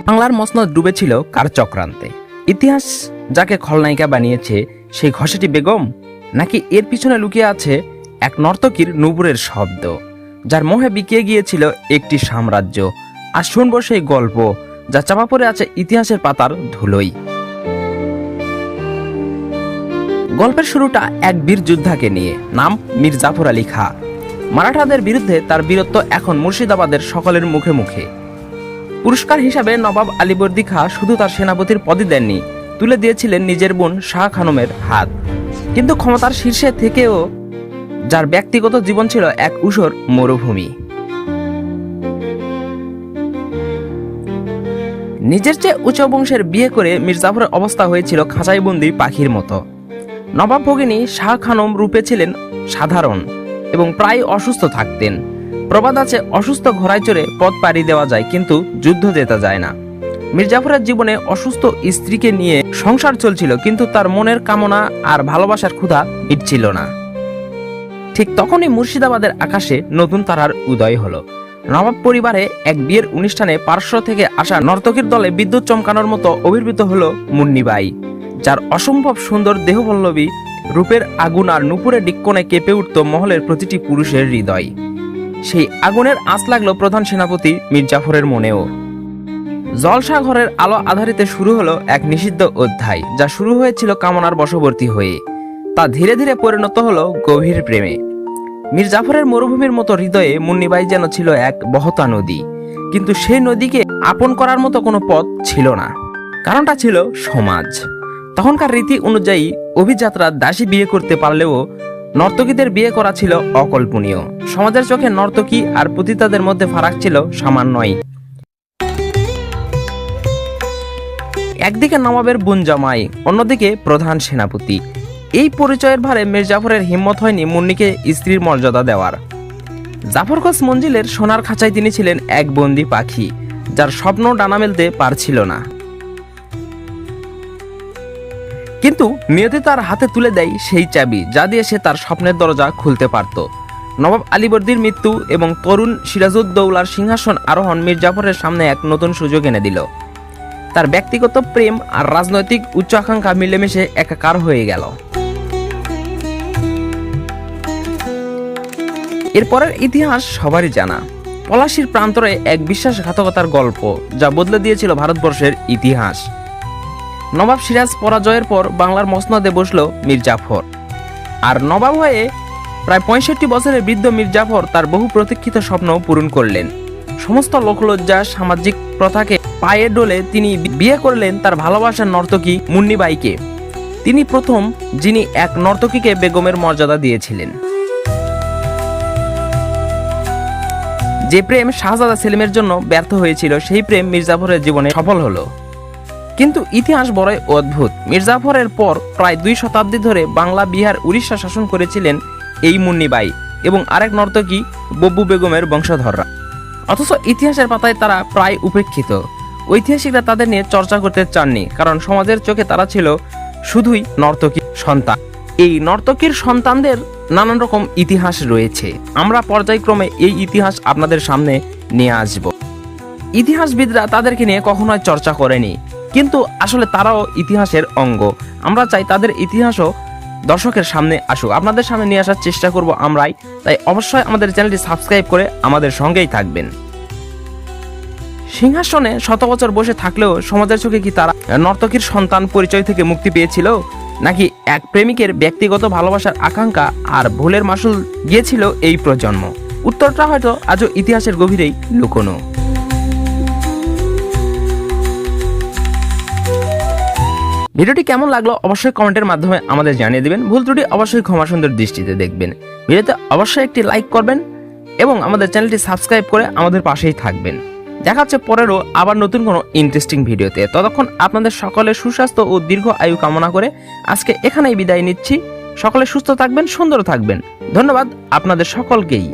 বাংলার মসনদ ডুবেছিল কার চক্রান্তে? ইতিহাস যাকে খলনায়িকা বানিয়েছে সেই ঘষেটি বেগম, নাকি এর পিছনে লুকিয়ে আছে এক নর্তকীর নুপুরের শব্দ যার মোহে বিকিয়ে গিয়েছিল একটি সাম্রাজ্য? আর শুনবো সেই গল্প যা চাপা পড়ে আছে ইতিহাসের পাতার ধুলোই। গল্পের শুরুটা এক বীর যোদ্ধাকে নিয়ে, নাম মীর জাফর আলী খাঁ। মারাঠাদের বিরুদ্ধে তার বীরত্ব এখন মুর্শিদাবাদের সকলের মুখে মুখে। পুরস্কার হিসাবে নবাব আলীবর্দী খাঁ শুধু তার সেনাপতির পদই দেননি, তুলে দিয়েছিলেন নিজের বোন শাহ খানমের হাত। কিন্তু ক্ষমতার শীর্ষে থেকেও যার ব্যক্তিগত জীবন ছিল এক ঊষর মরুভূমি। নিজের চেয়ে উচ্চ বংশের বিয়ে করে মীর জাফরের অবস্থা হয়েছিল খাঁচাইবন্দি পাখির মতো। নবাব ভগিনী শাহ খানম রূপে ছিলেন সাধারণ এবং প্রায় অসুস্থ থাকতেন। প্রবাদ আছে, অসুস্থ ঘোড়ায় চড়ে পথ পাড়ি দেওয়া যায় কিন্তু যুদ্ধ জেতা যায় না। মীর জাফরের জীবনে অসুস্থ স্ত্রীকে নিয়ে সংসার চলছিল, কিন্তু তার মনের কামনা আর ভালোবাসার ক্ষুধা মিটছিল না। ঠিক তখনই মুর্শিদাবাদের আকাশে নতুন তারার উদয় হলো। নবাব পরিবারে এক বিয়ের অনুষ্ঠানে পার্শ্ব থেকে আসা নর্তকীর দলে বিদ্যুৎ চমকানোর মতো আবির্ভূত হলো মুন্নিবাই, যার অসম্ভব সুন্দর দেহপল্লবী রূপের আগুন আর নুপুরের ডিক্কনে কেঁপে উঠত মহলের প্রতিটি পুরুষের হৃদয়। সেই আগুনের আঁচ লাগলো প্রধান সেনাপতি মীর জাফরের মনেও। জলসা ঘরের আলো আধারিতে শুরু হলো এক নিষিদ্ধ অধ্যায়, যা শুরু হয়েছিল কামনার বশবর্তী হয়ে তা ধীরে ধীরে পরিণত হলো গভীর প্রেমে। মীর জাফরের মরুভূমির মতো হৃদয়ে মুন্নিবাই যেন ছিল এক বহতা নদী, কিন্তু সেই নদীকে আপন করার মতো কোনো পথ ছিল না। কারণটা ছিল সমাজ। তখনকার রীতি অনুযায়ী অভিযাত্রা দাসী বিয়ে করতে পারলেও নর্তকীদের বিয়ে করা ছিল অকল্পনীয়। সমাজের চোখে নর্তকী আর পতিতাদের মধ্যে ফারাক ছিল সামান্যই। একদিকে নবাবের বোন জামাই, অন্যদিকে প্রধান সেনাপতি। এই পরিচয়ের ভারে মীর জাফরের হিম্মত হয়নি মুন্নিকে স্ত্রীর মর্যাদা দেওয়ার। জাফরগঞ্জ মঞ্জিলের সোনার খাঁচায় তিনি ছিলেন এক বন্দি পাখি, যার স্বপ্ন ডানা মেলতে পারছিল না। কিন্তু নিয়তি তার হাতে তুলে দেয় সেই চাবি যা দিয়ে সে তার স্বপ্নের দরজা খুলতে পারত। নবাব আলীবর্দীর মৃত্যু এবং তরুণ সিরাজউদ্দৌলার সিংহাসন আরোহণ মীর জাফরের সামনে এক নতুন সুযোগ এনে দিল। তার ব্যক্তিগত প্রেম আর রাজনৈতিক উচ্চ আকাঙ্ক্ষা মিলেমিশে একাকার হয়ে গেল। এরপরের ইতিহাস সবারই জানা। পলাশির প্রান্তরে এক বিশ্বাসঘাতকতার গল্প যা বদলে দিয়েছিল ভারতবর্ষের ইতিহাস। নবাব সিরাজ পরাজয়ের পর বাংলার মসনদে বসল মীর জাফর। আর নবাব হয়ে প্রায় 65 বছরের বৃদ্ধ মীর জাফর তার বহু প্রতীক্ষিত স্বপ্ন পূরণ করলেন। সমস্ত লোকলজ্জা সামাজিক প্রথাকে পায়ে ডলে তিনি বিয়ে করলেন তার ভালোবাসার নর্তকী মুন্নিবাইকে। তিনি প্রথম যিনি এক নর্তকীকে বেগমের মর্যাদা দিয়েছিলেন। যে প্রেম শাহজাদা সেলিমের জন্য ব্যর্থ হয়েছিল, সেই প্রেম মীর জাফরের জীবনে সফল হলো। কিন্তু ইতিহাস বড়ই অদ্ভুত। মীর জাফরের পর প্রায় 2 শতাব্দী ধরে বাংলা, বিহার, উড়িষ্যা শাসন করেছিলেন এই মুন্নিবাই এবং আরেক নর্তকী বব্বু বেগমের বংশধররা। অথচ ইতিহাসের পাতায় তারা প্রায় উপেক্ষিত। ঐতিহাসিকরা তাদের নিয়ে চর্চা করতে চাননি, কারণ সমাজের চোখে তারা ছিল শুধুই নর্তকীর সন্তান। এই নর্তকীর সন্তানদের নানান রকম ইতিহাস রয়েছে। আমরা পর্যায়ক্রমে এই ইতিহাস আপনাদের সামনে নিয়ে আসব। ইতিহাসবিদরা তাদেরকে নিয়ে কখনোই চর্চা করেনি, কিন্তু আসলে তারাও ইতিহাসের অঙ্গ। আমরা চাই তাদের ইতিহাসও দর্শকের সামনে আসুক, আপনাদের সামনে নিয়ে আসার চেষ্টা করব আমরাই। তাই অবশ্যই আমাদের চ্যানেলটি সাবস্ক্রাইব করে আমাদের সঙ্গেই থাকবেন। সিংহাসনে 100 বছর বসে থাকলেও সমাজের চোখে কি তারা নর্তকীর সন্তান পরিচয় থেকে মুক্তি পেয়েছিল, নাকি এক প্রেমিকের ব্যক্তিগত ভালোবাসার আকাঙ্ক্ষা আর ভুলের মাসুল গিয়েছিল এই প্রজন্ম? উত্তরটা হয়তো আজও ইতিহাসের গভীরেই লুকোনো। ভিডিওটি কেমন লাগলো অবশ্যই কমেন্টের মাধ্যমে আমাদের জানিয়ে দিবেন। ভুল ত্রুটি অবশ্যই ক্ষমা সুন্দর দৃষ্টিতে দেখবেন। ভিডিওতে অবশ্যই একটি লাইক করবেন এবং আমাদের চ্যানেলটি সাবস্ক্রাইব করে আমাদের পাশেই থাকবেন। দেখা হচ্ছে পরেরও আবার নতুন কোনো ইন্টারেস্টিং ভিডিওতে। ততক্ষণ আপনাদের সকলের সুস্বাস্থ্য ও দীর্ঘ আয়ু কামনা করে আজকে এখানেই বিদায় নিচ্ছি। সকলে সুস্থ থাকবেন, সুন্দর থাকবেন। ধন্যবাদ আপনাদের সকলকেই।